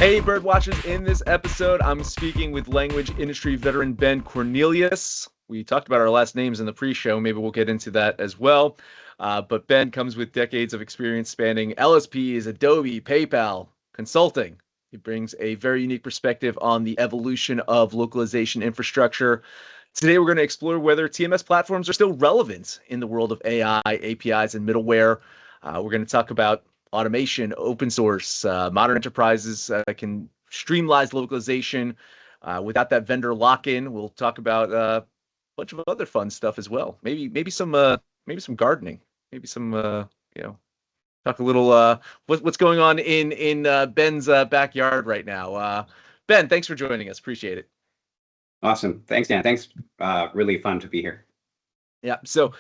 Hey, bird watchers, in this episode, I'm speaking with language industry veteran Ben Cornelius. We talked about our last names in the pre-show. Maybe we'll get into that as well. But Ben comes with decades of experience spanning LSPs, Adobe, PayPal, consulting. He brings a very unique perspective on the evolution of localization infrastructure. Today, we're going to explore whether TMS platforms are still relevant in the world of AI, APIs, and middleware. We're going to talk about automation, open source, modern enterprises can streamline localization without that vendor lock-in. We'll talk about a bunch of other fun stuff as well. Maybe some gardening, maybe some talk a little what's going on in Ben's backyard right now. Ben, thanks for joining us. Appreciate it. Awesome. Thanks, Dan. Thanks. Really fun to be here. Yeah. So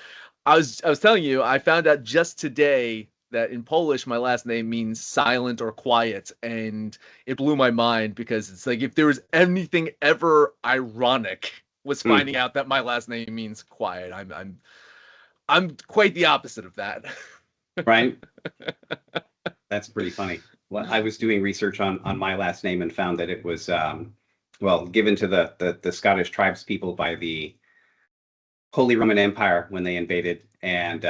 I was telling you, I found out just today that in Polish, my last name means silent or quiet. And it blew my mind because it's like, if there was anything ever ironic, was finding out that my last name means quiet. I'm quite the opposite of that. Right. That's pretty funny. Well, I was doing research on my last name and found that it was, given to the Scottish tribes people by the Holy Roman Empire when they invaded, and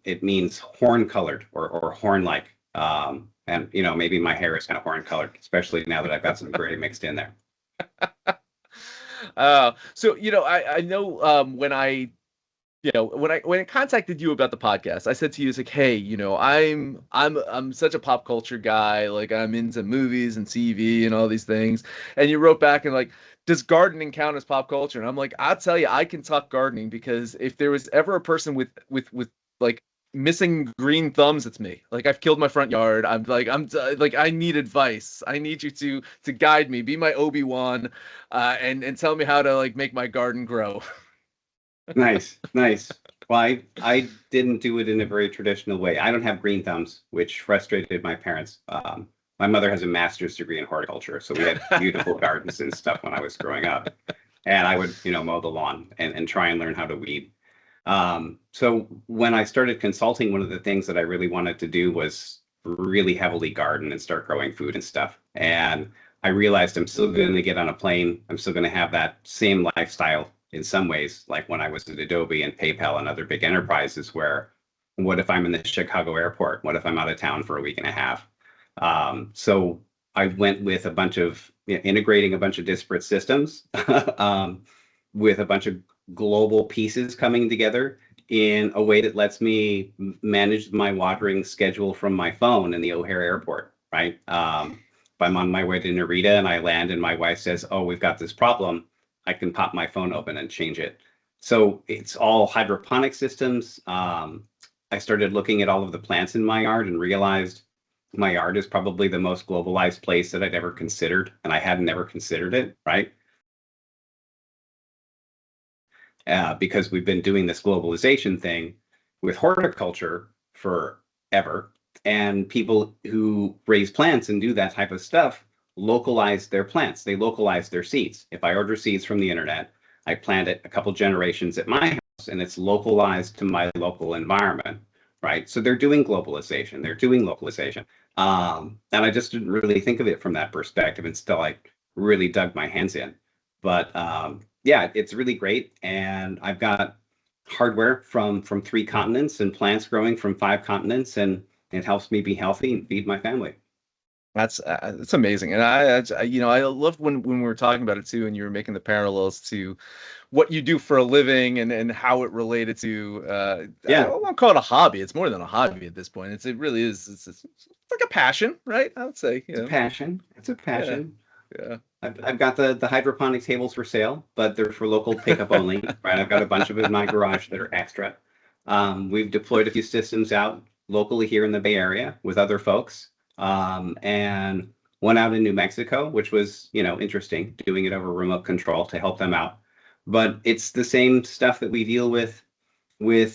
it means horn-colored or horn-like. And maybe my hair is kind of horn-colored, especially now that I've got some gray mixed in there. So I know when I contacted you about the podcast, I said to you, it's like, hey, I'm such a pop culture guy. Like, I'm into movies and TV and all these things. And you wrote back and like, does gardening count as pop culture? And I'm like, I'll tell you, I can talk gardening because if there was ever a person with like missing green thumbs, it's me. Like, I've killed my front yard. I'm like, I need advice. I need you to guide me, be my Obi-Wan, and tell me how to like make my garden grow. Nice. Well, I didn't do it in a very traditional way. I don't have green thumbs, which frustrated my parents. My mother has a master's degree in horticulture, so we had beautiful gardens and stuff when I was growing up. And I would, mow the lawn and try and learn how to weed. So when I started consulting, one of the things that I really wanted to do was really heavily garden and start growing food and stuff. And I realized I'm still going to get on a plane. I'm still going to have that same lifestyle in some ways, like when I was at Adobe and PayPal and other big enterprises, where what if I'm in the Chicago airport? What if I'm out of town for a week and a half? So I went with a bunch of integrating a bunch of disparate systems with a bunch of global pieces coming together in a way that lets me manage my watering schedule from my phone in the O'Hare airport, right? If I'm on my way to Narita and I land and my wife says, oh, we've got this problem, I can pop my phone open and change it. So it's all hydroponic systems. I started looking at all of the plants in my yard and realized my yard is probably the most globalized place that I'd ever considered, and I hadn't ever considered it, right? Because we've been doing this globalization thing with horticulture forever, and people who raise plants and do that type of stuff localize their plants. They localize their seeds. If I order seeds from the internet, I plant it a couple generations at my house, and it's localized to my local environment, right? So they're doing globalization. They're doing localization. And I just didn't really think of it from that perspective until I really dug my hands in. But yeah, it's really great. And I've got hardware from 3 continents and plants growing from 5 continents, and it helps me be healthy and feed my family. That's amazing, and I loved when we were talking about it too, and you were making the parallels to what you do for a living and how it related to. I won't call it a hobby. It's more than a hobby at this point. It really is. It's like a passion, right? I would say. It's a passion. It's a passion. Yeah. I've got the hydroponic tables for sale, but they're for local pickup only, right? I've got a bunch of them in my garage that are extra. We've deployed a few systems out locally here in the Bay Area with other folks. And one out in New Mexico, which was, interesting, doing it over remote control to help them out. But it's the same stuff that we deal with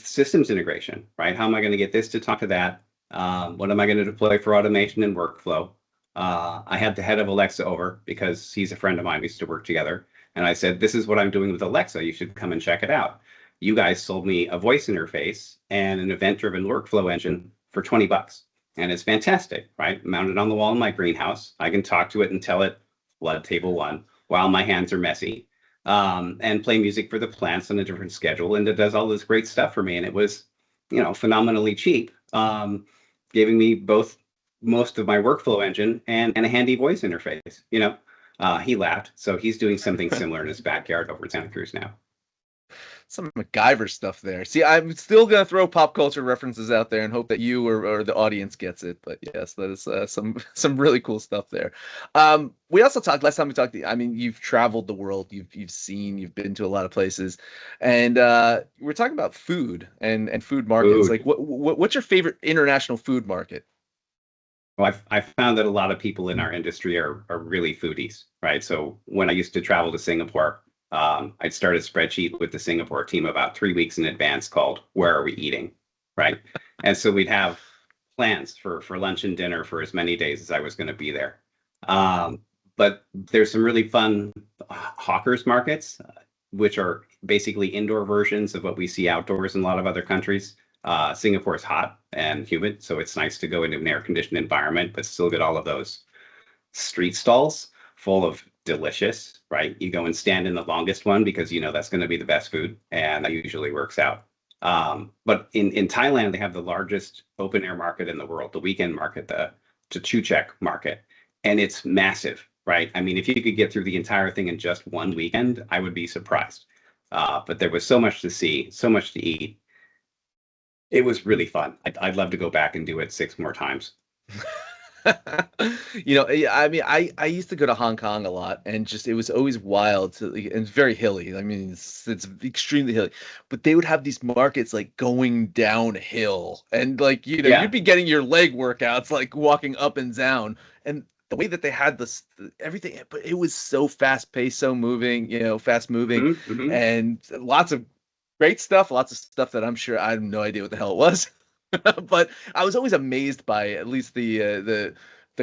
systems integration, right? How am I going to get this to talk to that? What am I going to deploy for automation and workflow? I had the head of Alexa over because he's a friend of mine. We used to work together. And I said, this is what I'm doing with Alexa. You should come and check it out. You guys sold me a voice interface and an event-driven workflow engine for $20. and it's fantastic, right? Mounted on the wall in my greenhouse. I can talk to it and tell it flood table 1 while my hands are messy, and play music for the plants on a different schedule. And it does all this great stuff for me. And it was, phenomenally cheap, giving me both most of my workflow engine and a handy voice interface. He laughed. So he's doing something similar in his backyard over in Santa Cruz now. Some MacGyver stuff there. See, I'm still gonna throw pop culture references out there and hope that you or the audience gets it. But yes, that is some really cool stuff there. We also talked last time we talked. I mean, you've traveled the world. You've seen. You've been to a lot of places, and we're talking about food and food markets. Like, Food. what's your favorite international food market? Well, I've found that a lot of people in our industry are really foodies, right? So when I used to travel to Singapore, I'd start a spreadsheet with the Singapore team about 3 weeks in advance called "Where are we eating?" Right? And so we'd have plans for lunch and dinner for as many days as I was going to be there. But there's some really fun hawkers markets, which are basically indoor versions of what we see outdoors in a lot of other countries. Singapore is hot and humid, so it's nice to go into an air-conditioned environment, but still get all of those street stalls full of delicious, right? You go and stand in the longest one because you know that's going to be the best food, and that usually works out. But in Thailand, they have the largest open air market in the world, the weekend market, the Chuchek market, and it's massive, right? I mean, if you could get through the entire thing in just one weekend, I would be surprised. But there was so much to see, so much to eat. It was really fun. I'd love to go back and do it 6 more times. Yeah, I mean, I used to go to Hong Kong a lot, and just it was always wild and it's very hilly. I mean, it's extremely hilly, but they would have these markets like going downhill, and like you'd Yeah. be getting your leg workouts like walking up and down, and the way that they had everything, but it was so fast paced, so moving, fast moving, Hmm. Hmm. and lots of great stuff, lots of stuff that I'm sure I have no idea what the hell it was. But I was always amazed by at least the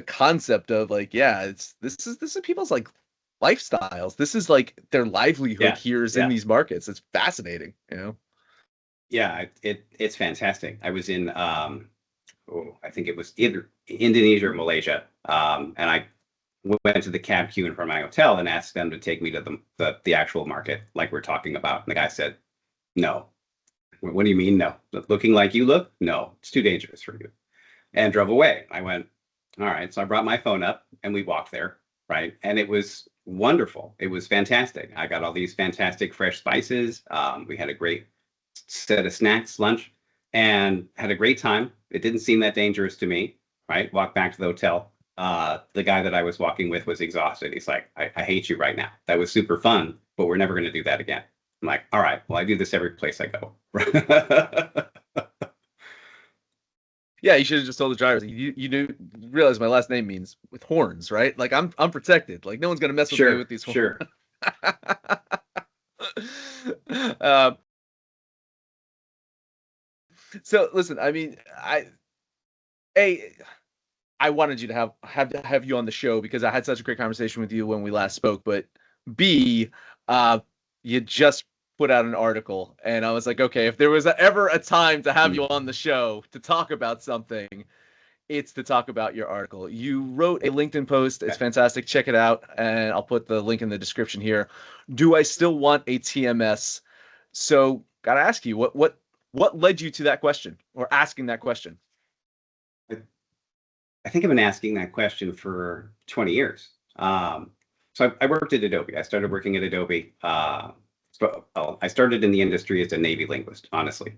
concept of like, yeah, this is people's like lifestyles. This is like their livelihood Yeah. here is in Yeah. these markets. It's fascinating. Yeah. It's fantastic. I was in I think it was either Indonesia or Malaysia, and I went to the cab queue in front of my hotel and asked them to take me to the actual market, like we're talking about. And the guy said, "No." What do you mean, no? Looking like you look? No, it's too dangerous for you. And drove away. I went, all right. So I brought my phone up and we walked there, right? And it was wonderful. It was fantastic. I got all these fantastic fresh spices. We had a great set of snacks, lunch, and had a great time. It didn't seem that dangerous to me, right? Walked back to the hotel. The guy that I was walking with was exhausted. He's like, I hate you right now. That was super fun, but we're never going to do that again. I'm like, all right, well, I do this every place I go. Yeah, you should have just told the driver. You do realize my last name means with horns, right? Like I'm protected. Like no one's gonna mess with me with Sure, these horns. sure. uh, so listen, I mean, a I wanted you to have you on the show because I had such a great conversation with you when we last spoke. But B, uh, you just put out an article, and I was like, okay, if there was ever a time to have you on the show to talk about something, it's to talk about your article. You wrote a LinkedIn post. It's fantastic. Check it out, and I'll put the link in the description here. Do I still want a TMS? So, gotta ask you, what led you to that question or asking that question? I think I've been asking that question for 20 years. So I worked at Adobe. I started working at Adobe. I started in the industry as a Navy linguist, honestly.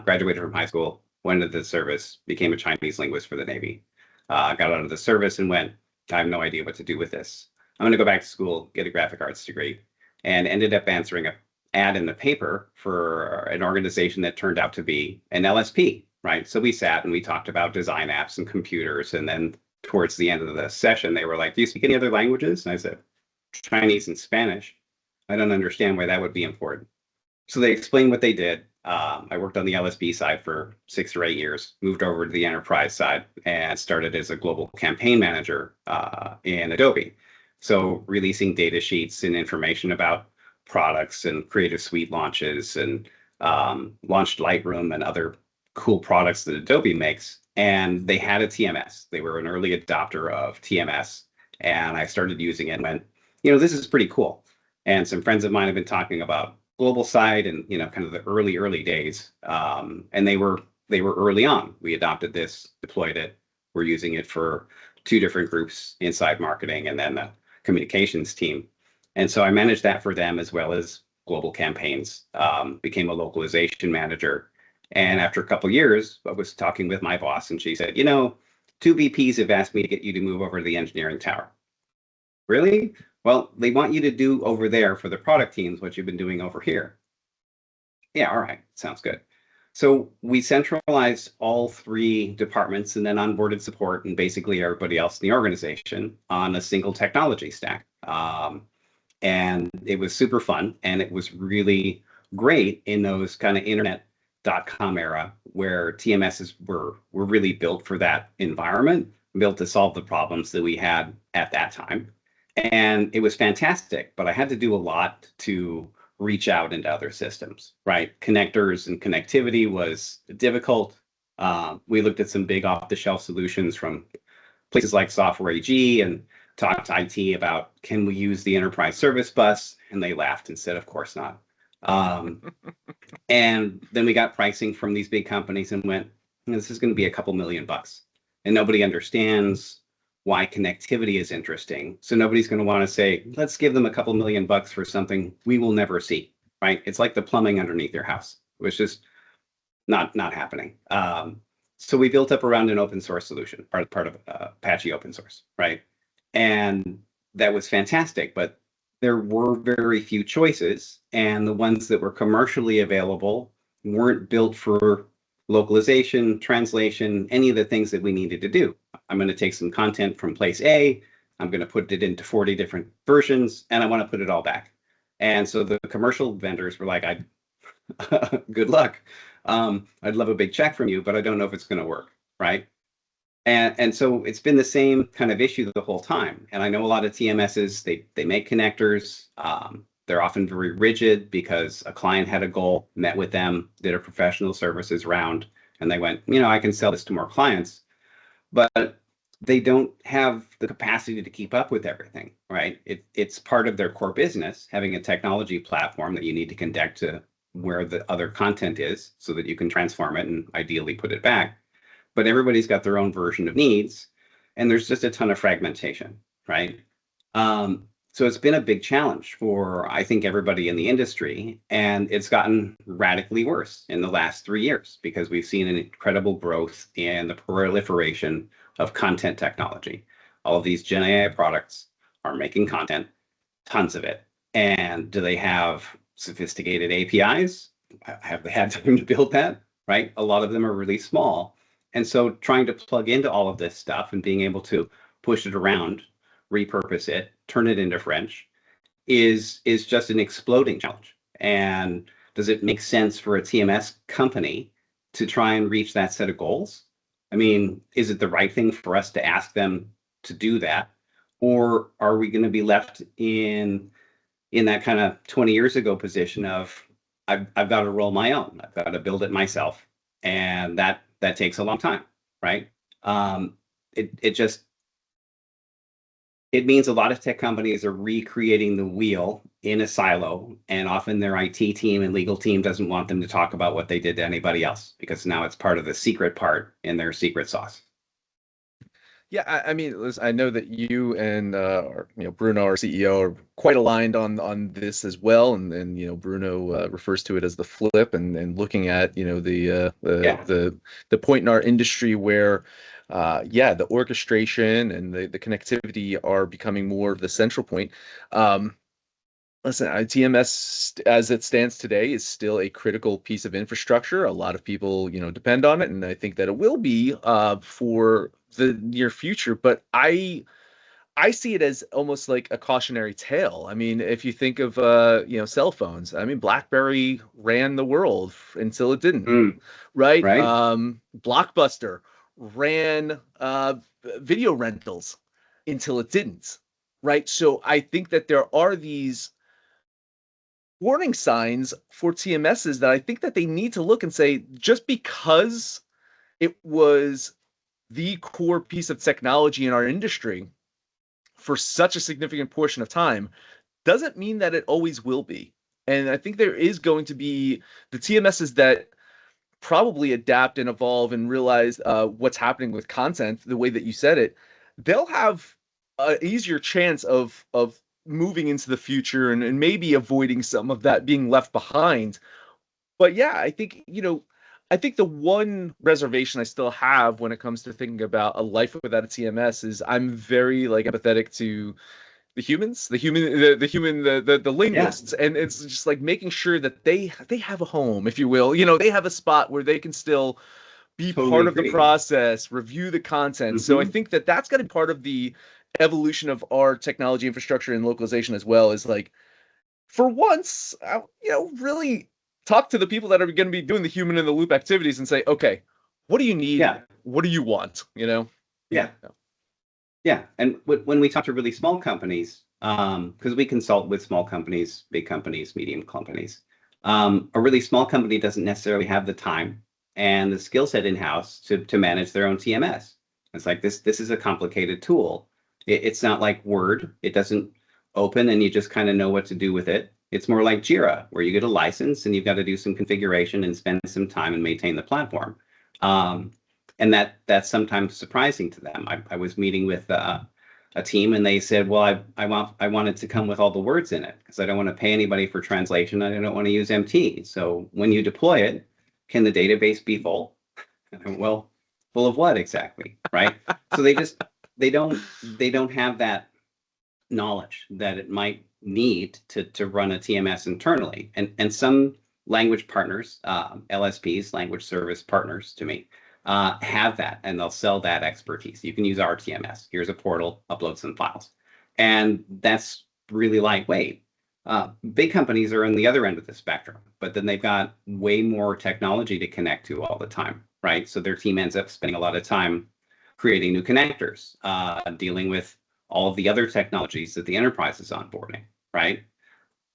Graduated from high school, went into the service, became a Chinese linguist for the Navy. Got out of the service and went, I have no idea what to do with this. I'm going to go back to school, get a graphic arts degree, and ended up answering a ad in the paper for an organization that turned out to be an LSP, right? So we sat and we talked about design apps and computers. And then towards the end of the session, they were like, do you speak any other languages? And I said, Chinese and Spanish. I don't understand why that would be important. So they explained what they did. I worked on the LSB side for 6 or 8 years, moved over to the enterprise side, and started as a global campaign manager in Adobe. So releasing data sheets and information about products and Creative Suite launches, and launched Lightroom and other cool products that Adobe makes and they had a TMS. They were an early adopter of TMS, and I started using it and went, this is pretty cool. And some friends of mine have been talking about global side and kind of the early days, and they were early on. We adopted this, deployed it. We're using it for two different groups inside marketing and then the communications team. And so I managed that for them as well as global campaigns. Became a localization manager. And after a couple of years, I was talking with my boss, and she said, two VPs have asked me to get you to move over to the engineering tower. Really? Well, they want you to do over there for the product teams what you've been doing over here. Yeah, all right. Sounds good. So we centralized all three departments and then onboarded support and basically everybody else in the organization on a single technology stack. And it was super fun. And it was really great in those kind of internet.com era where TMSs were really built for that environment, built to solve the problems that we had at that time. And it was fantastic, but I had to do a lot to reach out into other systems, right? Connectors and connectivity was difficult. We looked at some big off-the-shelf solutions from places like Software AG and talked to IT about, can we use the enterprise service bus? And they laughed and said, of course not. And then we got pricing from these big companies and went, this is going to be a couple $1,000,000. And nobody understands why connectivity is interesting. So nobody's going to want to say, let's give them a couple $1,000,000 for something we will never see, right? It's like the plumbing underneath your house. It was just not happening. So we built up around an open source solution, part of Apache open source, right? And that was fantastic, but there were very few choices, and the ones that were commercially available weren't built for localization, translation, any of the things that we needed to do. I'm going to take some content from place A, I'm going to put it into 40 different versions, and I want to put it all back. And so the commercial vendors were like, good luck. I'd love a big check from you, but I don't know if it's going to work, right? And so it's been the same kind of issue the whole time. And I know a lot of TMSs, they make connectors. They're often very rigid because a client had a goal, met with them, did a professional services round, and they went, I can sell this to more clients. But they don't have the capacity to keep up with everything, right? It's part of their core business, having a technology platform that you need to connect to where the other content is so that you can transform it and ideally put it back. But everybody's got their own version of needs, and there's just a ton of fragmentation, right? So it's been a big challenge for, I think, everybody in the industry, and it's gotten radically worse in the last 3 years because we've seen an incredible growth in the proliferation of content technology. All of these GenAI products are making content, tons of it. And do they have sophisticated APIs? Have they had time to build that? Right? A lot of them are really small. And so trying to plug into all of this stuff and being able to push it around, repurpose it, turn it into French is just an exploding challenge. And does it make sense for a TMS company to try and reach that set of goals? I mean, is it the right thing for us to ask them to do that? Or are we going to be left in that kind of 20 years ago position of I've got to roll my own. I've got to build it myself. And that takes a long time, right? It means a lot of tech companies are recreating the wheel in a silo, and often their IT team and legal team doesn't want them to talk about what they did to anybody else because now it's part of the secret part in their secret sauce. Yeah, I mean, listen, I know that you and Bruno, our CEO, are quite aligned on this as well, and Bruno refers to it as the flip, and looking at Yeah. the point in our industry where the orchestration and the connectivity are becoming more of the central point. Listen, TMS as it stands today is still a critical piece of infrastructure. A lot of people, depend on it, and I think that it will be for the near future. But I see it as almost like a cautionary tale. I mean, if you think of cell phones, I mean, BlackBerry ran the world until it didn't, Mm, right? right. Blockbuster ran video rentals until it didn't, right? So I think that there are these warning signs for TMSs that I think that they need to look and say, just because it was the core piece of technology in our industry for such a significant portion of time doesn't mean that it always will be. And I think there is going to be the TMSs that probably adapt and evolve and realize what's happening with content the way that you said it. They'll have an easier chance of moving into the future and maybe avoiding some of that being left behind. But yeah, I think, I think the one reservation I still have when it comes to thinking about a life without a TMS is I'm very like empathetic to the humans, the Yeah, linguists, and it's just like making sure that they have a home, if you will. They have a spot where they can still be totally part of the agree. process, review the content. So I Hmm. think that that's got to be part of the evolution of our technology infrastructure and localization as well. Is like for once, really talk to the people that are going to be doing the human in the loop activities and say, okay, what do you need? Yeah, What do you want? yeah, yeah. And when we talk to really small companies, because we consult with small companies, big companies, medium companies, a really small company doesn't necessarily have the time and the skill set in house to manage their own TMS. It's like this is a complicated tool. It's not like Word. It doesn't open and you just kind of know what to do with it. It's more like Jira, where you get a license and you've got to do some configuration and spend some time and maintain the platform. Um, and that's sometimes surprising to them. I was meeting with a team and they said, well, I wanted to come with all the words in it because I don't want to pay anybody for translation. I don't want to use MT. So when you deploy it, can the database be full? Well, full of what exactly, right? So they don't have that knowledge that it might need to run a TMS internally. And some language partners, LSPs, language service partners to me, have that and they'll sell that expertise. You can use our TMS. Here's a portal, upload some files. And that's really lightweight. Big companies are on the other end of the spectrum, but then they've got way more technology to connect to all the time, right? So their team ends up spending a lot of time creating new connectors, dealing with all of the other technologies that the enterprise is onboarding, right?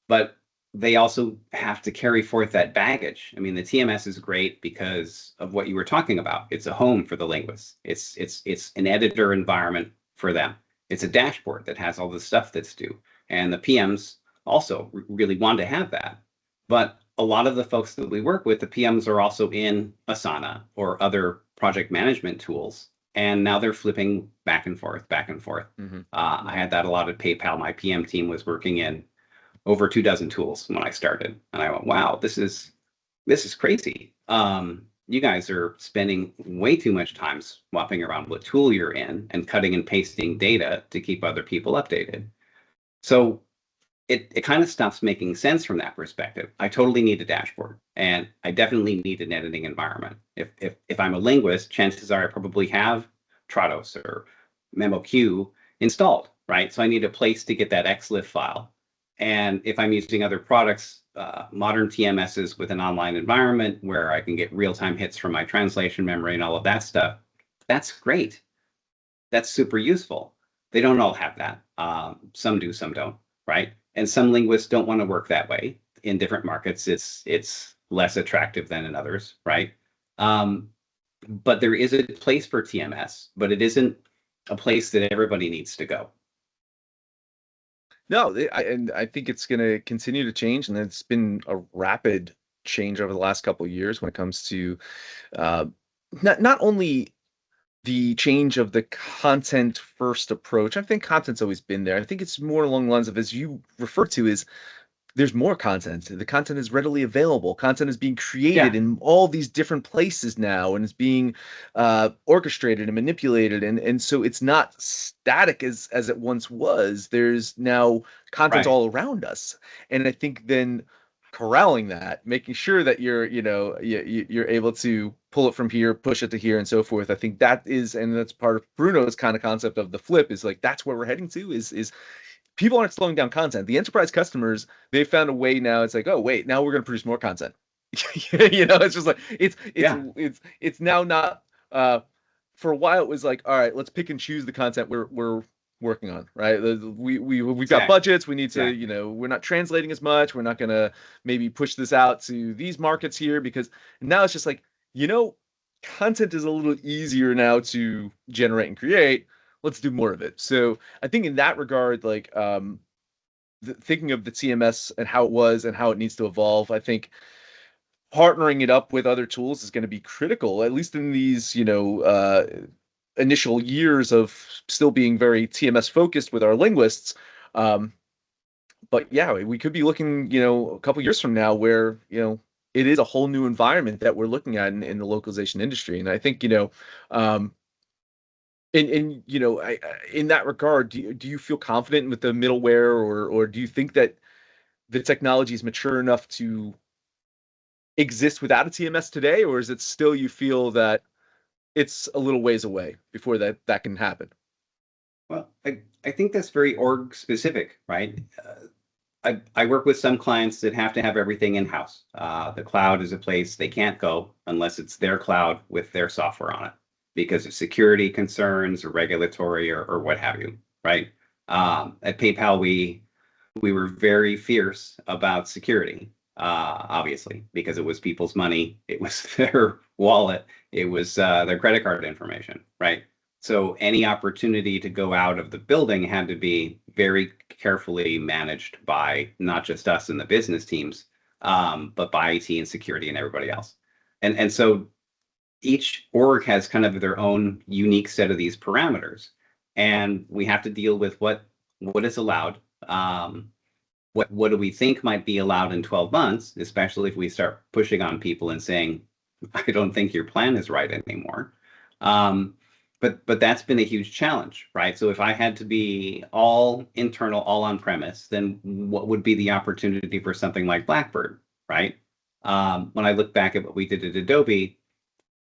But they also have to carry forth that baggage. I mean, the TMS is great because of what you were talking about. It's a home for the linguists. It's an editor environment for them. It's a dashboard that has all the stuff that's due. And the PMs also really want to have that. But a lot of the folks that we work with, the PMs are also in Asana or other project management tools. And now they're flipping back and forth, back and forth. Mm-hmm. I had that a lot at PayPal. My PM team was working in over 2 dozen tools when I started, and I went, "Wow, this is crazy. You guys are spending way too much time swapping around what tool you're in and cutting and pasting data to keep other people updated." So it kind of stops making sense from that perspective. I totally need a dashboard, and I definitely need an editing environment. If I'm a linguist, chances are I probably have Trados or MemoQ installed, right? So I need a place to get that XLIF file. And if I'm using other products, modern TMSs with an online environment where I can get real-time hits from my translation memory and all of that stuff, that's great. That's super useful. They don't all have that. Some do, some don't, right? And some linguists don't want to work that way. In different markets, it's less attractive than in others, right? Um, but there is a place for TMS, but it isn't a place that everybody needs to go. No, and I think it's going to continue to change, and it's been a rapid change over the last couple of years when it comes to uh, not only the change of the content first approach. I think content's always been there. I think it's more along the lines of, as you refer to, is there's more content. The content is readily available. Content is being created Yeah, in all these different places now, and it's being orchestrated and manipulated, and so it's not static as it once was. There's now content right. all around us, and I think then corralling that, making sure that you're able to pull it from here, push it to here, and so forth. I think that is, and that's part of Bruno's kind of concept of the flip. Is like that's where we're heading to. Is people aren't slowing down content. The enterprise customers, they found a way now. It's like, oh wait, now we're going to produce more content. It's just like Yeah, it's now not. For a while, it was like, all right, let's pick and choose the content we're working on, right? We've got exactly. budgets. We need to, Exactly. we're not translating as much. We're not going to maybe push this out to these markets here because now it's just like, you know, content is a little easier now to generate and create. Let's do more of it. So I think in that regard, like thinking of the TMS and how it was and how it needs to evolve, I think partnering it up with other tools is going to be critical, at least in these, initial years of still being very TMS focused with our linguists. Um, but yeah, we could be looking, a couple years from now where, it is a whole new environment that we're looking at in the localization industry. And I think, um, in that regard, do you feel confident with the middleware, or do you think that the technology is mature enough to exist without a TMS today, or is it still you feel that it's a little ways away before that can happen? Well, I think that's very org specific, right? I work with some clients that have to have everything in house. The cloud is a place they can't go unless it's their cloud with their software on it because of security concerns or regulatory or what have you, right? At PayPal, we were very fierce about security, obviously, because it was people's money, it was their wallet, it was their credit card information, right? So any opportunity to go out of the building had to be very carefully managed by not just us and the business teams, but by IT and security and everybody else. And so each org has kind of their own unique set of these parameters, and we have to deal with what is allowed. What do we think might be allowed in 12 months, especially if we start pushing on people and saying, I don't think your plan is right anymore. But that's been a huge challenge, right? So if I had to be all internal, all on premise, then what would be the opportunity for something like Blackbird, right? When I look back at what we did at Adobe,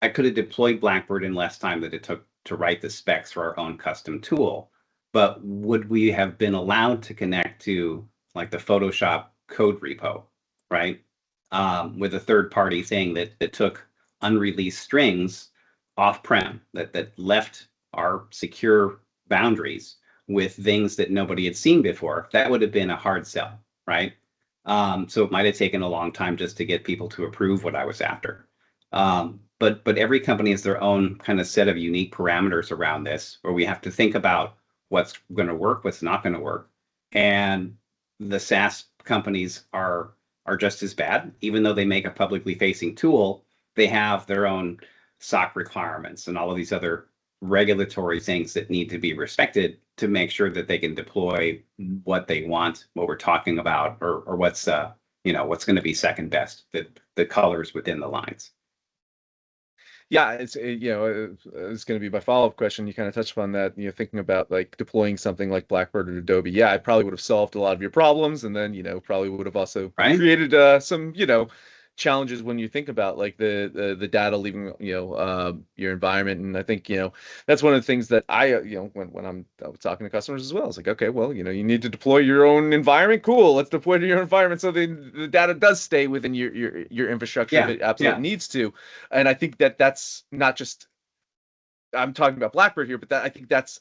I could have deployed Blackbird in less time than it took to write the specs for our own custom tool. But would we have been allowed to connect to like the Photoshop code repo, right? With a third party thing that took unreleased strings off-prem that left our secure boundaries with things that nobody had seen before, that would have been a hard sell, right? So it might have taken a long time just to get people to approve what I was after. But every company has their own kind of set of unique parameters around this, where we have to think about what's going to work, what's not going to work, and the SaaS companies are just as bad, even though they make a publicly facing tool. They have their own SOC requirements and all of these other regulatory things that need to be respected to make sure that they can deploy what they want, what we're talking about, or what's what's going to be second best, the colors within the lines. Yeah, it's going to be my follow-up question. You kind of touched upon that, thinking about like deploying something like Blackbird or Adobe. Yeah, I probably would have solved a lot of your problems, and then, probably would have also Right? created some, challenges when you think about like the data leaving, your environment. And I think, that's one of the things that when I was talking to customers as well. It's like, okay, well, you need to deploy your own environment. Cool, let's deploy to your environment so the data does stay within your infrastructure if Yeah, it absolutely yeah, needs to. And I think that's not just, I'm talking about Blackbird here, but that I think that's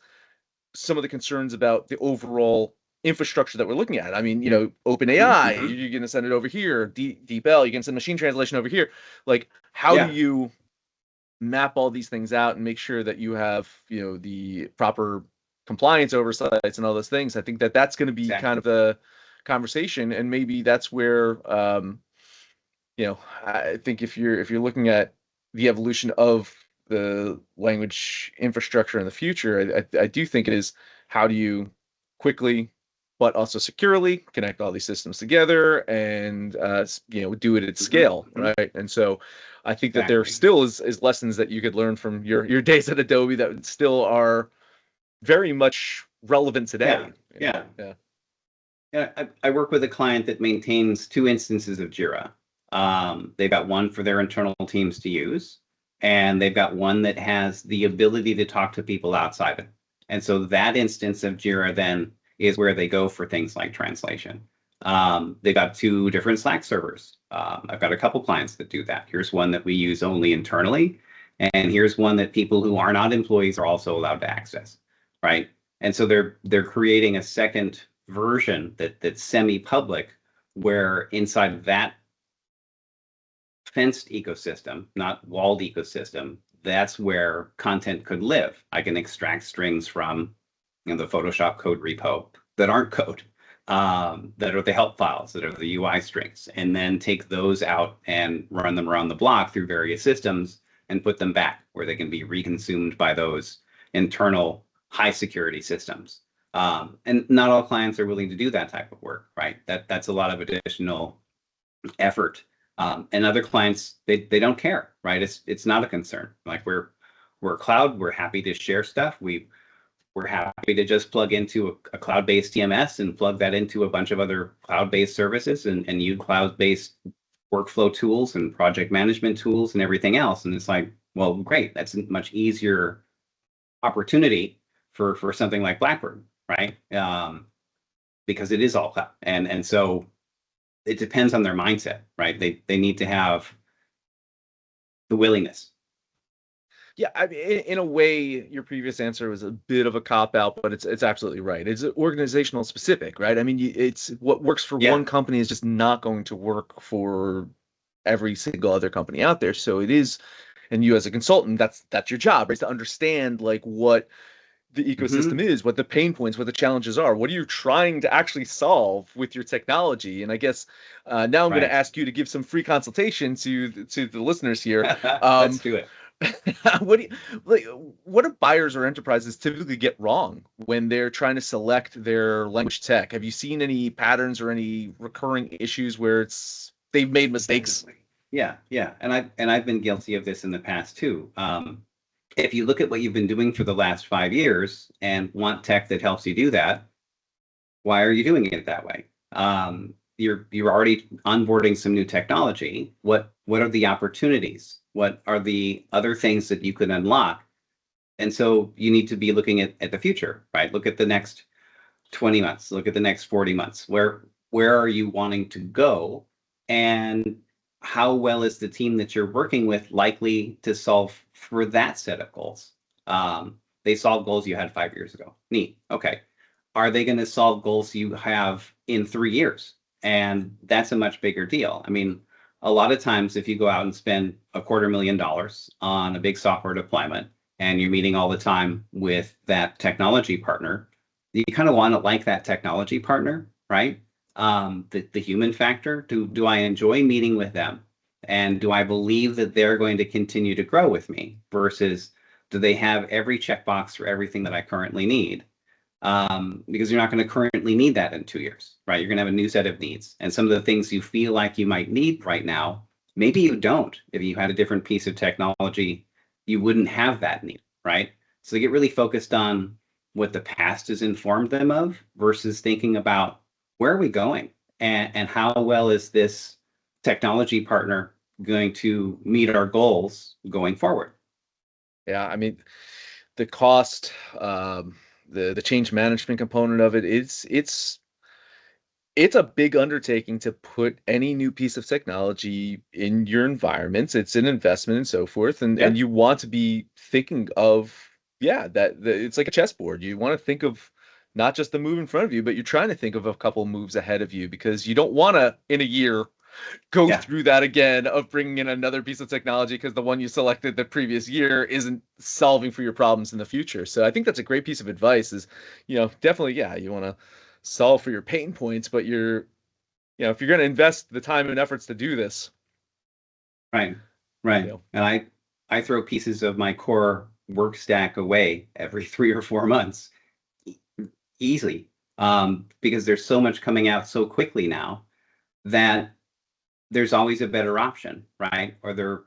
some of the concerns about the overall infrastructure that we're looking at. I mean, OpenAI, mm-hmm. you're going to send it over here. DeepL, you can send machine translation over here. Like, how do Yeah, you map all these things out and make sure that you have, the proper compliance oversights and all those things? I think that's going to be kind exactly. of the conversation, and maybe that's where, I think if you're looking at the evolution of the language infrastructure in the future, I do think it is, how do you quickly but also securely connect all these systems together and do it at Mm-hmm, scale, mm-hmm, right? And so I think that there exactly. still is lessons that you could learn from your days at Adobe that still are very much relevant Yeah, today. yeah. Yeah. Yeah, I work with a client that maintains two instances of Jira. They've got one for their internal teams to use, and they've got one that has the ability to talk to people outside it. And so that instance of Jira then is where they go for things like translation. They've got two different Slack servers. I've got a couple clients that do that. Here's one that we use only internally, and here's one that people who are not employees are also allowed to access, right? And so they're creating a second version that's semi-public, where inside of that fenced ecosystem, not walled ecosystem, that's where content could live. I can extract strings from the Photoshop code repo that aren't code, that are the help files, that are the UI strings, and then take those out and run them around the block through various systems and put them back where they can be reconsumed by those internal high security systems. And not all clients are willing to do that type of work, right? That's a lot of additional effort. And other clients, they don't care, right? It's not a concern. Like we're cloud, we're happy to share stuff. We're happy to just plug into a cloud-based TMS and plug that into a bunch of other cloud-based services and use cloud-based workflow tools and project management tools and everything else. And it's like, well, great. That's a much easier opportunity for something like Blackbird, right? Because it is all cloud. And so it depends on their mindset, right? They need to have the willingness. Yeah, I mean, in a way, your previous answer was a bit of a cop out, but it's absolutely right. It's organizational specific, right? I mean, it's what works for Yeah. one company is just not going to work for every single other company out there. So it is, and you as a consultant, that's your job, right? Is to understand like what the ecosystem Mm-hmm. is, what the pain points, what the challenges are. What are you trying to actually solve with your technology? And I guess now I'm going to Right. ask you to give some free consultation to the listeners here. Um, Let's do it. what do you, like, what do buyers or enterprises typically get wrong when they're trying to select their language tech? Have you seen any patterns or any recurring issues where they've made mistakes? Definitely. Yeah. And I've been guilty of this in the past too. If you look at what you've been doing for the last 5 years and want tech that helps you do that, why are you doing it that way? You're already onboarding some new technology. What are the opportunities? What are the other things that you could unlock? And so you need to be looking at the future, right? Look at the next 20 months, look at the next 40 months. Where are you wanting to go? And how well is the team that you're working with likely to solve for that set of goals? They solve goals you had 5 years ago. Neat. Okay. Are they going to solve goals you have in 3 years? And that's a much bigger deal. I mean, a lot of times if you go out and spend $250,000 on a big software deployment and you're meeting all the time with that technology partner, you kind of want to like that technology partner, right? The human factor. Do I enjoy meeting with them? And do I believe that they're going to continue to grow with me versus do they have every checkbox for everything that I currently need? Because you're not going to currently need that in 2 years, right? You're going to have a new set of needs. And some of the things you feel like you might need right now, maybe you don't. If you had a different piece of technology, you wouldn't have that need, right? So they get really focused on what the past has informed them of versus thinking about where are we going and how well is this technology partner going to meet our goals going forward. Yeah, I mean, the cost, the change management component of it, it's a big undertaking to put any new piece of technology in your environments. It's an investment and so forth, and Yeah. you want to be thinking of, yeah, it's like a chessboard. You want to think of not just the move in front of you, but you're trying to think of a couple moves ahead of you because you don't want to in a year go Yeah. through that again of bringing in another piece of technology because the one you selected the previous year isn't solving for your problems in the future. So I think that's a great piece of advice is, definitely, yeah, you want to solve for your pain points, but if you're going to invest the time and efforts to do this, Right. you Right. know, And I throw pieces of my core work stack away every 3 or 4 months easily, because there's so much coming out so quickly now that there's always a better option, right? Or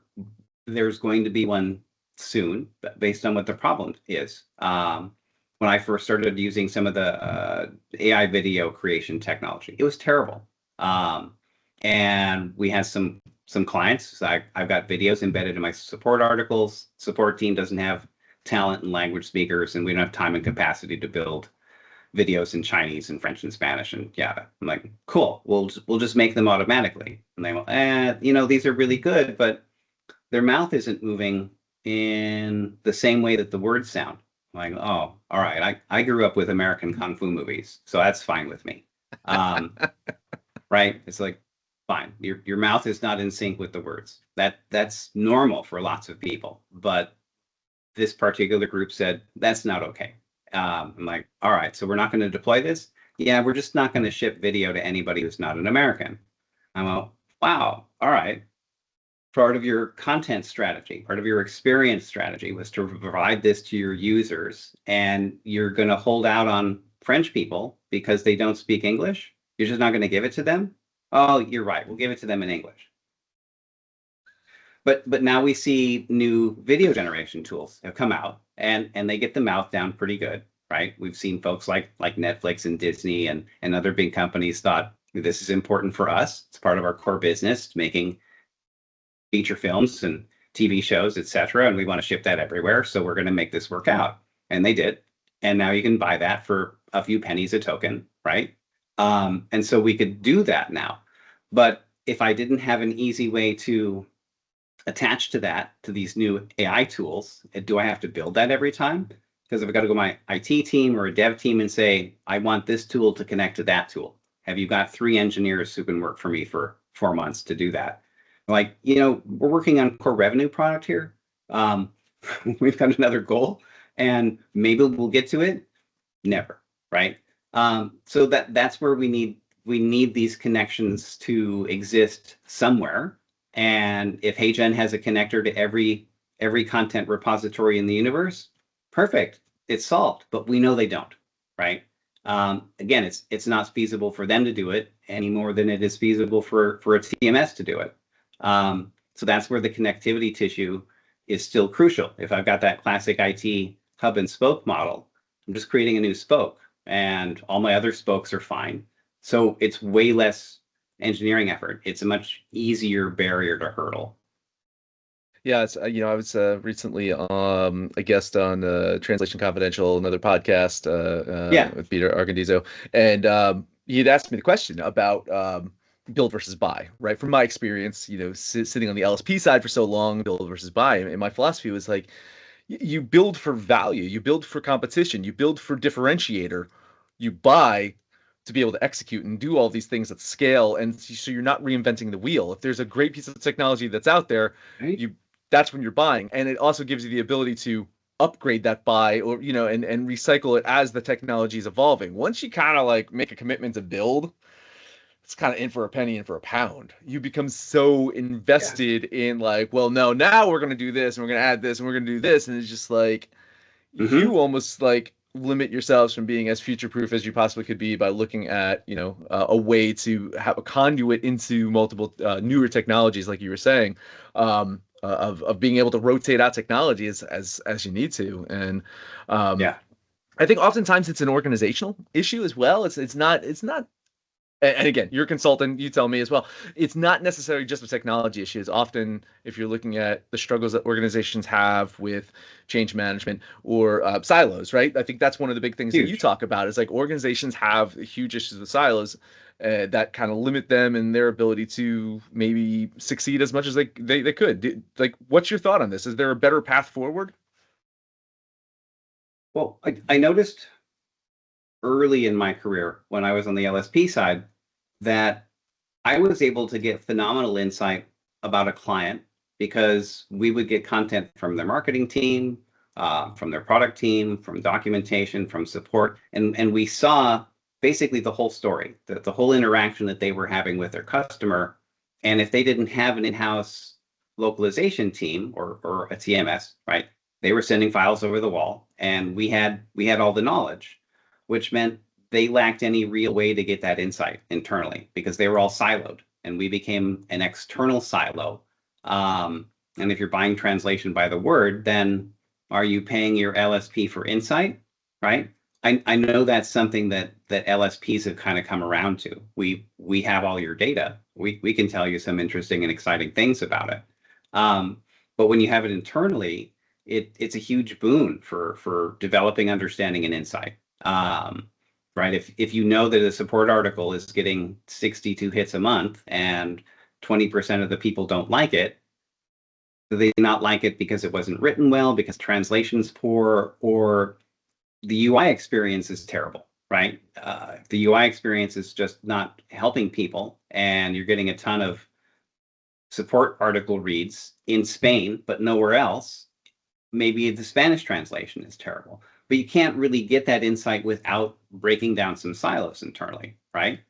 there's going to be one soon based on what the problem is. When I first started using some of the AI video creation technology, it was terrible. Um, and we had some clients. So I've got videos embedded in my support articles. Support team doesn't have talent and language speakers, and we don't have time and capacity to build videos in Chinese and French and Spanish and Java. I'm like, cool. We'll just make them automatically. And they go, these are really good, but their mouth isn't moving in the same way that the words sound. I'm like, oh, all right. I grew up with American kung fu movies, so that's fine with me. Right? It's like fine. Your mouth is not in sync with the words. That's normal for lots of people. But this particular group said that's not okay. I'm like, all right, so we're not going to deploy this. Yeah, we're just not going to ship video to anybody who's not an American. I'm like, wow, all right. Part of your content strategy, part of your experience strategy was to provide this to your users, and you're going to hold out on French people because they don't speak English. You're just not going to give it to them. Oh, you're right. We'll give it to them in English. But now we see new video generation tools have come out, and they get the mouth down pretty good, right? We've seen folks like Netflix and Disney and other big companies thought this is important for us. It's part of our core business, making feature films and TV shows, etc. And we want to ship that everywhere. So we're going to make this work out. And they did. And now you can buy that for a few pennies a token, right? And so we could do that now. But if I didn't have an easy way to attach to that, to these new AI tools, do I have to build that every time? Because if I got to go to my IT team or a dev team and say, I want this tool to connect to that tool, have you got 3 engineers who can work for me for 4 months to do that? Like, we're working on core revenue product here. We've got another goal, and maybe we'll get to it. Never, right? So that's where we need these connections to exist somewhere. And if HeyGen has a connector to every content repository in the universe, perfect, it's solved. But we know they don't, right? Again, it's not feasible for them to do it any more than it is feasible for a TMS to do it. So that's where the connectivity tissue is still crucial. If I've got that classic IT hub and spoke model, I'm just creating a new spoke, and all my other spokes are fine. So it's way less engineering effort. It's a much easier barrier to hurdle. Yeah, it's I was recently a guest on Translation Confidential, another podcast Yeah, with Peter Argondizzo, and he'd asked me the question about build versus buy, right? From my experience, sitting on the LSP side for so long, build versus buy, and my philosophy was like, you build for value, you build for competition, you build for differentiator, you buy to be able to execute and do all these things at scale, and so you're not reinventing the wheel. If there's a great piece of technology that's out there, right. you that's when you're buying, and it also gives you the ability to upgrade that buy, or and recycle it as the technology is evolving. Once you kind of like make a commitment to build, it's kind of in for a penny, in for a pound. You become so Yeah. invested in like, well, no, now we're going to do this and we're going to add this and we're going to do this. And it's just like, Mm-hmm. you almost like limit yourselves from being as future proof as you possibly could be by looking at, a way to have a conduit into multiple newer technologies, like you were saying, of being able to rotate out technology as you need to. And um, Yeah. I think oftentimes it's an organizational issue as well. It's not, and again, you're a consultant, you tell me as well. It's not necessarily just a technology issue. It's often, if you're looking at the struggles that organizations have with change management or silos, right? I think that's one of the big things that you Huge. talk about is like organizations have huge issues with silos that kind of limit them in their ability to maybe succeed as much as they could. Like, what's your thought on this? Is there a better path forward? Well, I noticed early in my career when I was on the LSP side that I was able to get phenomenal insight about a client because we would get content from their marketing team, from their product team, from documentation, from support, and we saw basically the whole story, the whole interaction that they were having with their customer. And if they didn't have an in-house localization team or a TMS, right, they were sending files over the wall, and we had all the knowledge, which meant they lacked any real way to get that insight internally because they were all siloed, and we became an external silo. And if you're buying translation by the word, then are you paying your LSP for insight? Right? I know that's something that LSPs have kind of come around to. We have all your data. We can tell you some interesting and exciting things about it. But when you have it internally, it's a huge boon for developing understanding and insight. Right? If you know that a support article is getting 62 hits a month and 20% of the people don't like it, do they not like it because it wasn't written well, because translation's poor, or the UI experience is terrible, right? the UI experience is just not helping people, and you're getting a ton of support article reads in Spain, but nowhere else, maybe the Spanish translation is terrible. But you can't really get that insight without breaking down some silos internally, right?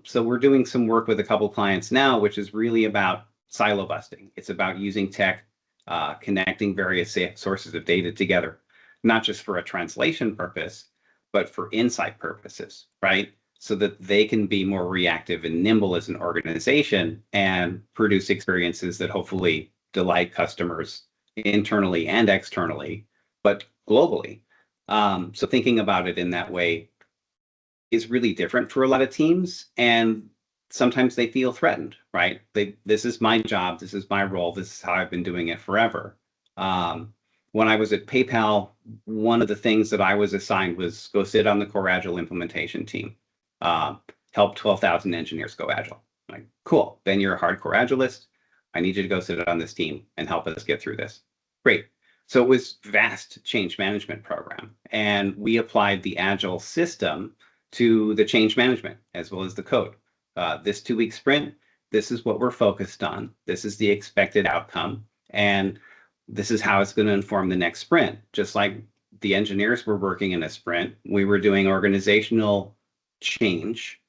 So we're doing some work with a couple clients now, which is really about silo busting. It's about using tech, connecting various sources of data together, not just for a translation purpose, but for insight purposes, right? So that they can be more reactive and nimble as an organization and produce experiences that hopefully delight customers internally and externally, but globally. So thinking about it in that way is really different for a lot of teams, and sometimes they feel threatened, right? This is my job, this is my role, this is how I've been doing it forever. When I was at PayPal, one of the things that I was assigned was go sit on the Core Agile implementation team, help 12,000 engineers go Agile. I'm like, cool, Ben, you're a hardcore Agilist. I need you to go sit on this team and help us get through this. Great. So it was vast change management program, and we applied the Agile system to the change management as well as the code. This 2-week sprint, this is what we're focused on. This is the expected outcome, and this is how it's going to inform the next sprint. Just like the engineers were working in a sprint, we were doing organizational change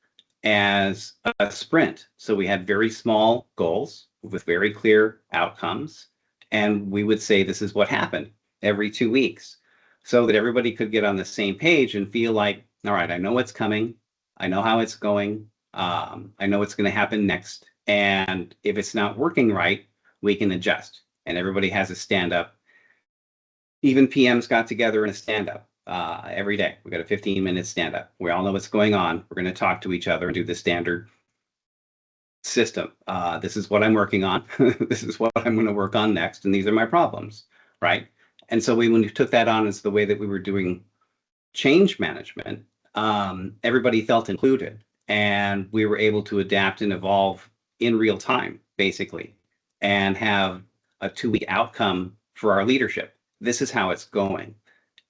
as a sprint. So we had very small goals with very clear outcomes, and we would say this is what happened every 2 weeks, so that everybody could get on the same page and feel like, all right, I know what's coming, I know how it's going, I know what's going to happen next, and if it's not working right, we can adjust. And everybody has a stand up. Even PMs got together in a stand up every day. We got a 15-minute stand up. We all know what's going on. We're going to talk to each other and do the standard system. This is what I'm working on. This is what I'm going to work on next. And these are my problems, right? And so when we took that on as the way that we were doing change management, everybody felt included. And we were able to adapt and evolve in real time, basically, and have a 2-week outcome for our leadership. This is how it's going.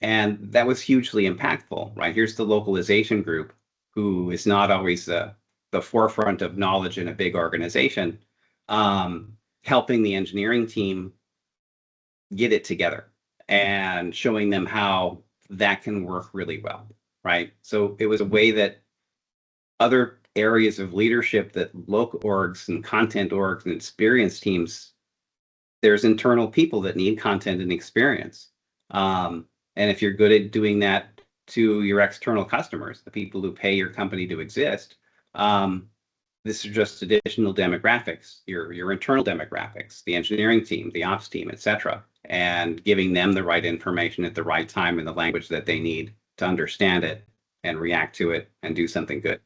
And that was hugely impactful, right? Here's the localization group, who is not always the forefront of knowledge in a big organization, helping the engineering team get it together and showing them how that can work really well, right? So it was a way that other areas of leadership, that local orgs and content orgs and experience teams, there's internal people that need content and experience. And if you're good at doing that to your external customers, the people who pay your company to exist, this is just additional demographics, your internal demographics, the engineering team, the ops team, et cetera, and giving them the right information at the right time in the language that they need to understand it and react to it and do something good.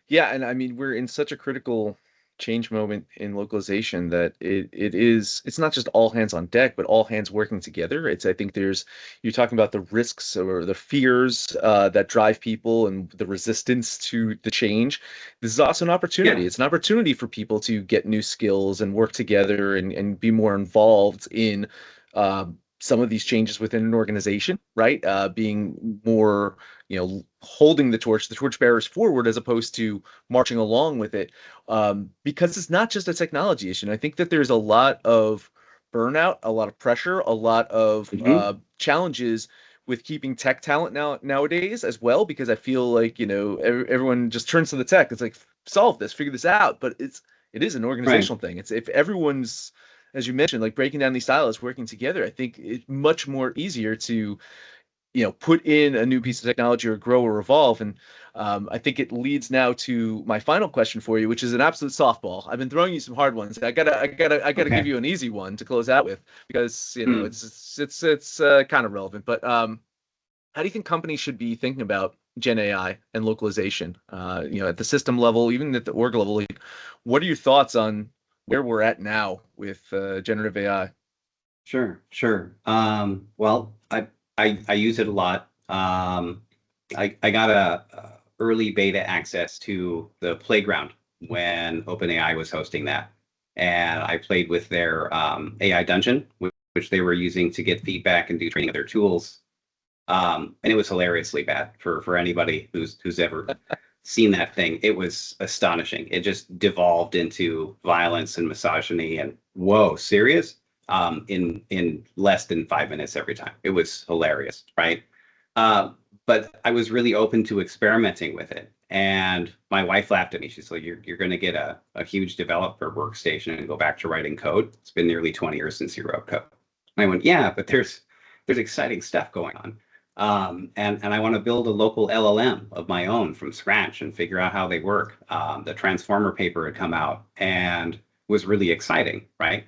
Yeah, and I mean, we're in such a critical change moment in localization that it's not just all hands on deck, but all hands working together. It's I think there's you're talking about the risks or the fears that drive people and the resistance to the change. This is also an opportunity. Yeah, It's an opportunity for people to get new skills and work together and be more involved in some of these changes within an organization, right? Being more, holding the torch bearers forward as opposed to marching along with it, because it's not just a technology issue. And I think that there's a lot of burnout, a lot of pressure, a lot of hmm, challenges with keeping tech talent nowadays as well, because I feel like everyone just turns to the tech. It's like solve this, figure this out, but it is an right. organizational thing. It's if everyone's, as you mentioned, like breaking down these silos, working together, I think it's much more easier to put in a new piece of technology or grow or evolve. And I think it leads now to my final question for you, which is an absolute softball. I've been throwing you some hard ones. I gotta give Okay. you an easy one to close out with, because Hmm. it's kind of relevant. But how do you think companies should be thinking about Gen AI and localization? At the system level, even at the org level. Like, what are your thoughts on where we're at now with generative AI? Sure, sure. Well, I use it a lot. I got a early beta access to the playground when OpenAI was hosting that, and I played with their AI dungeon, which they were using to get feedback and do training of their tools. And it was hilariously bad for anybody who's ever seen that thing. It was astonishing. It just devolved into violence and misogyny and whoa, serious? In less than 5 minutes every time. It was hilarious, right? But I was really open to experimenting with it. And my wife laughed at me. She's like, you're going to get a huge developer workstation and go back to writing code. It's been nearly 20 years since you wrote code. And I went, yeah, but there's exciting stuff going on. And I want to build a local LLM of my own from scratch and figure out how they work. The Transformer paper had come out and was really exciting, right?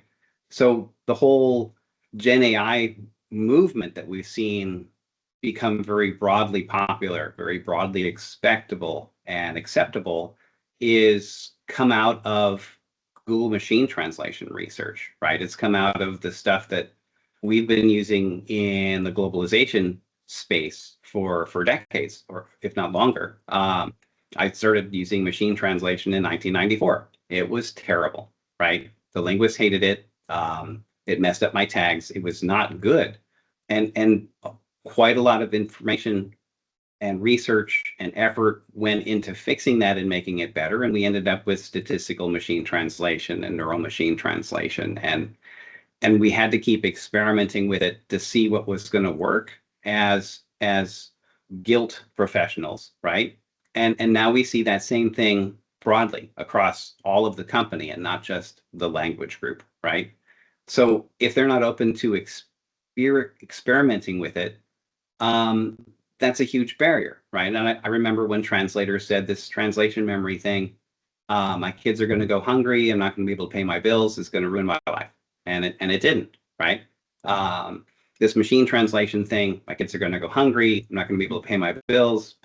So the whole Gen AI movement that we've seen become very broadly popular, very broadly expectable and acceptable is come out of Google machine translation research, right? It's come out of the stuff that we've been using in the globalization space for decades, or if not longer. I started using machine translation in 1994. It was terrible, right? The linguists hated it. It messed up my tags. It was not good, and quite a lot of information and research and effort went into fixing that and making it better. And we ended up with statistical machine translation and neural machine translation, and we had to keep experimenting with it to see what was going to work as guilt professionals, right? And now we see that same thing broadly across all of the company and not just the language group, right? So if they're not open to experimenting with it, um, that's a huge barrier, right? And I remember when translators said this translation memory thing, my kids are going to go hungry. I'm not going to be able to pay my bills. It's going to ruin my life. And it didn't, right? This machine translation thing, my kids are going to go hungry. I'm not going to be able to pay my bills.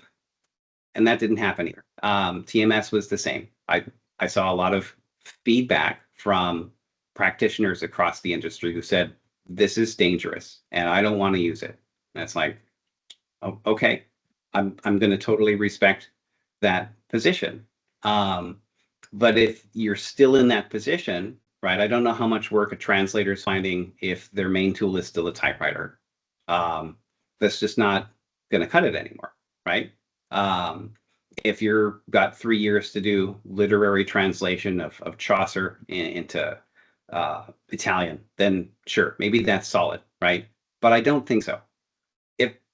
And that didn't happen either. TMS was the same. I saw a lot of feedback from practitioners across the industry who said, this is dangerous and I don't want to use it. And it's like, oh, okay, I'm going to totally respect that position. But if you're still in that position, right? I don't know how much work a translator is finding if their main tool is still a typewriter. That's just not going to cut it anymore, right? Um, if you're got 3 years to do literary translation of Chaucer into Italian, then sure, maybe that's solid, right? But I don't think so.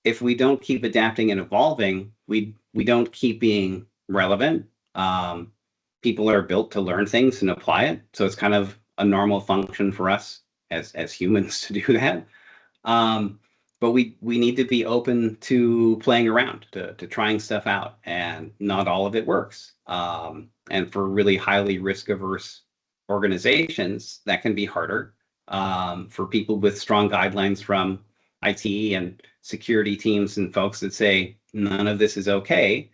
If we don't keep adapting and evolving, we don't keep being relevant. People are built to learn things and apply it, so it's kind of a normal function for us as humans to do that. But we need to be open to playing around, to trying stuff out, and not all of it works. And for really highly risk averse organizations, that can be harder. For people with strong guidelines from IT and security teams and folks that say none of this is okay,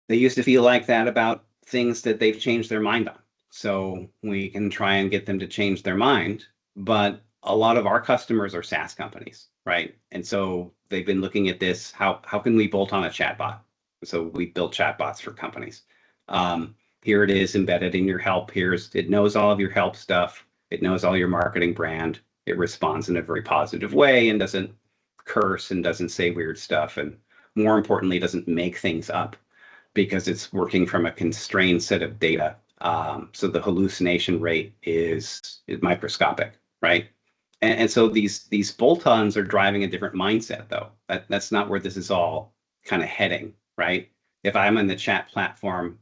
they used to feel like that about things that they've changed their mind on. So we can try and get them to change their mind. But a lot of our customers are SaaS companies, right? And so they've been looking at this. How can we bolt on a chatbot? So we built chatbots for companies. Here it is embedded in your help. It knows all of your help stuff. It knows all your marketing brand. It responds in a very positive way and doesn't curse and doesn't say weird stuff. And more importantly, doesn't make things up because it's working from a constrained set of data. So the hallucination rate is microscopic, right? And so these bolt-ons are driving a different mindset, though. That's not where this is all kind of heading, right? If I'm in the chat platform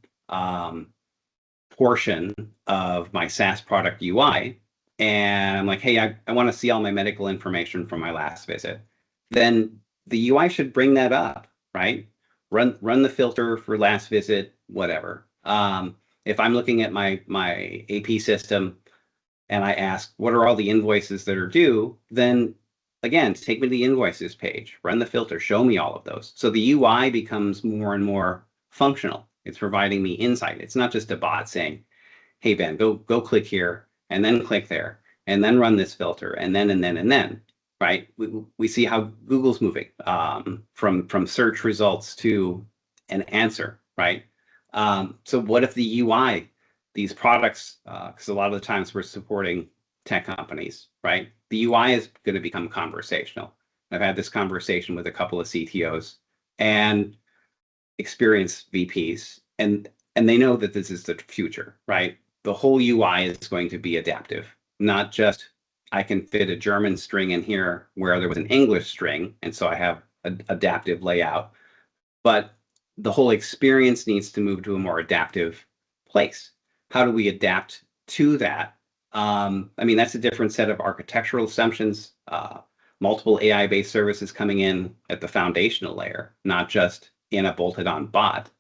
portion of my SaaS product UI, and I'm like, hey, I want to see all my medical information from my last visit, then the UI should bring that up, right? Run the filter for last visit, whatever. If I'm looking at my AP system and I ask, what are all the invoices that are due? Then again, take me to the invoices page, run the filter, show me all of those. So the UI becomes more and more functional. It's providing me insight. It's not just a bot saying, hey, Ben, go click here and then click there and then run this filter and then, right? We see how Google's moving from search results to an answer, right? So what if the UI, these products, because a lot of the times we're supporting tech companies, right? The UI is going to become conversational. I've had this conversation with a couple of CTOs and experienced VPs, and they know that this is the future, right? The whole UI is going to be adaptive, not just I can fit a German string in here where there was an English string, and so I have an adaptive layout, but the whole experience needs to move to a more adaptive place. How do we adapt to that? I mean, that's a different set of architectural assumptions, multiple AI-based services coming in at the foundational layer, not just in a bolted-on bot.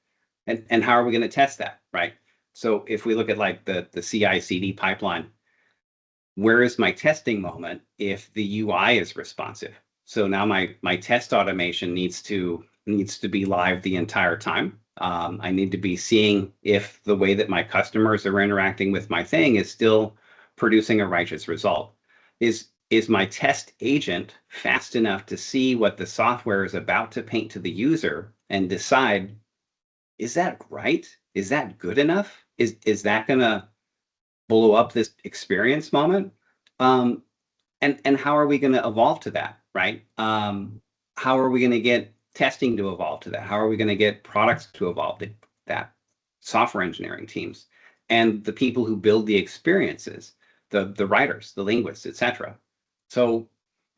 And how are we going to test that, right? So if we look at like the CI/CD pipeline, where is my testing moment if the UI is responsive? So now my test automation needs to be live the entire time. I need to be seeing if the way that my customers are interacting with my thing is still producing a righteous result. Is my test agent fast enough to see what the software is about to paint to the user and decide, is that right? Is that good enough? Is that gonna blow up this experience moment? Um, and how are we going to evolve to that, right? How are we going to get testing to evolve to that? How are we going to get products to evolve to that? Software engineering teams and the people who build the experiences, the writers, the linguists, etc. So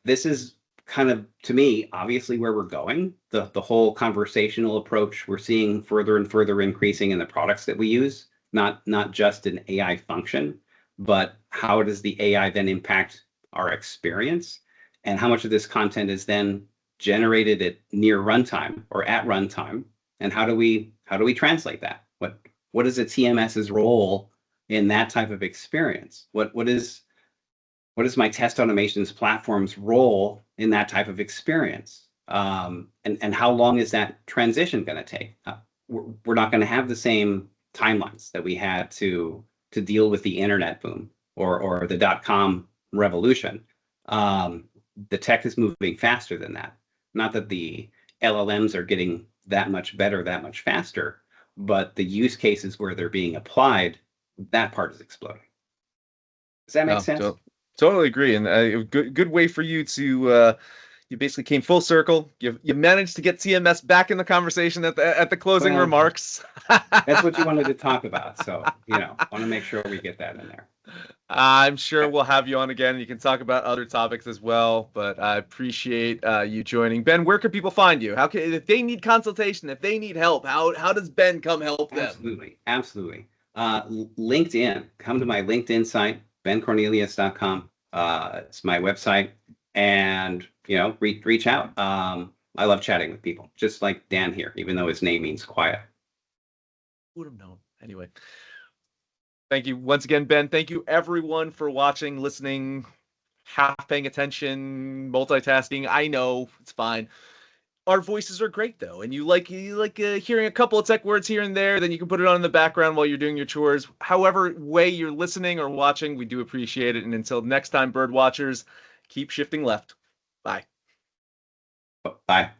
this is kind of, to me, obviously where we're going. The whole conversational approach we're seeing further and further increasing in the products that we use, not just an AI function, but how does the AI then impact our experience, and how much of this content is then generated at near runtime or at runtime, and how do we translate that? What is a TMS's role in that type of experience? What is my test automations platform's role in that type of experience? And how long is that transition going to take? We're not going to have the same timelines that we had to deal with the internet boom or the .com revolution. The tech is moving faster than that. Not that the LLMs are getting that much better, that much faster, but the use cases where they're being applied, that part is exploding. Does that make No, sense? totally agree. And good way for you to you basically came full circle. You managed to get TMS back in the conversation at the closing Well, remarks. that's what you wanted to talk about. So, want to make sure we get that in there. I'm sure we'll have you on again. You can talk about other topics as well, but I appreciate you joining. Ben, where can people find you? How can, if they need consultation, if they need help, how does Ben come help them? Absolutely. LinkedIn. Come to my LinkedIn site, bencornelius.com. It's my website, and reach out. I love chatting with people, just like Dan here, even though his name means quiet. Would have known. Anyway, thank you once again, Ben. Thank you everyone for watching, listening, half paying attention, multitasking. I know it's fine. Our voices are great though, and you like hearing a couple of tech words here and there. Then you can put it on in the background while you're doing your chores. However way you're listening or watching, we do appreciate it. And until next time, bird watchers, keep shifting left. Bye. Bye.